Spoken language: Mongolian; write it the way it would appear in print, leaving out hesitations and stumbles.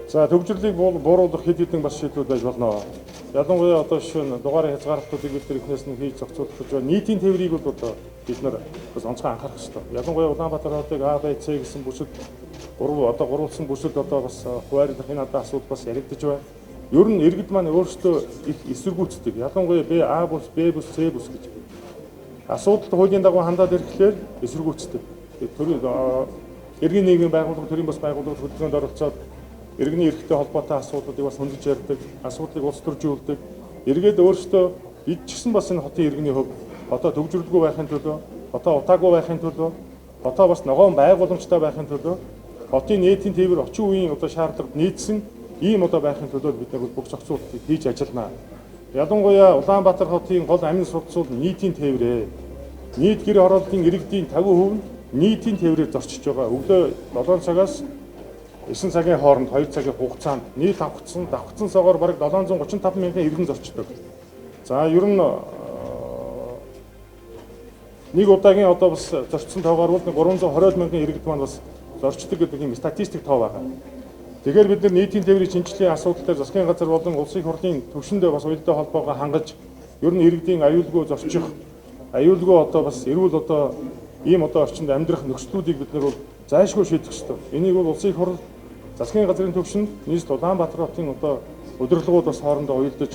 За төвжирлийг бууруулах хэд хэдэн бас шийдвүүд байж болно. Ялангуяа одоо жишээ нь дугаарыг хязгаарлалтуудыг бид нар эхнээс нь хийж зохицуулах гэж байна. Нийтийн тээврийг бол одоо бид нар бас онцгой анхаарах хэрэгтэй. Ялангуяа Улаанбаатар хотыг А, Б, С гэсэн бүсэд гурвалсан бүсэд одоо бас хуваарлах энэ одоо асуудал бас яригдж байна. Ер нь иргэд маань өөрсдөө их эсэргүүцдэг. Ялангуяа Б, А бүс, Б бүс, С бүс гэж асуудалд хуулийн дагуу хандаад ирэхлээр эсэргүүцдэг. Төрийн иргэн нийгмийн байгууллага, төрийн бас байгууллагууд хөдөлгөөнд оролцоод иргэний эрхтэй холбоотой асуудлуудыг бас хөндөж ярьдаг, асуудлыг улс төржүүлдэг. Эргээд өөрсдөө бид ч гэсэн бас энэ хотын иргэний хувьд хотоо төвжирлгүй байхын төлөө, хотоо утаагүй байхын төлөө, хотоо бас ногоон байгууламжтай байхын төлөө, хотын нийтийн тээвэр орчин үеийн одоо шаардлагад нийцсэн ийм одоо байхын төлөө бид нар бүх зохицуултыг хийж ажиллана. Ялангуяа Улаанбаатар хотын гол амин судасууд нийтийн тээврээ. Нийт гэр хорооллын иргэдийн 50% нь нийтийн тээврээр зорчиж байгаа. Өглөө 7 цагаас 9 цагийн хооронд 2 цагийн хугацаанд нийт давхцсан согоор бараг 735 мянган иргэн зорчдог. За ер нь нэг удаагийн одоо бас зорчсон тоогоор бол 320 мянган иргэд маань бас зорчдог гэдэг юм статистик тоо байгаа. Тэгэхээр бид нар нийтийн тээврийн шинжилгээний асуудал дээр засгийн газар болон улсын их хурлын түвшиндээ бас уялдаа холбоогоо хангаж ер нь иргэдийн аюулгүй зорчих, аюулгүй одоо бас эрүүл одоо ийм одоо орчинд амьдрах нөхцлүүдийг бид нар зайлшгүй шийдэх ёстой. Энийг бол улсын их хурл засгийн газрын түвшинд нийт Улаанбаатар хотын одоо удирдлагууд бас хоорондоо уялдаж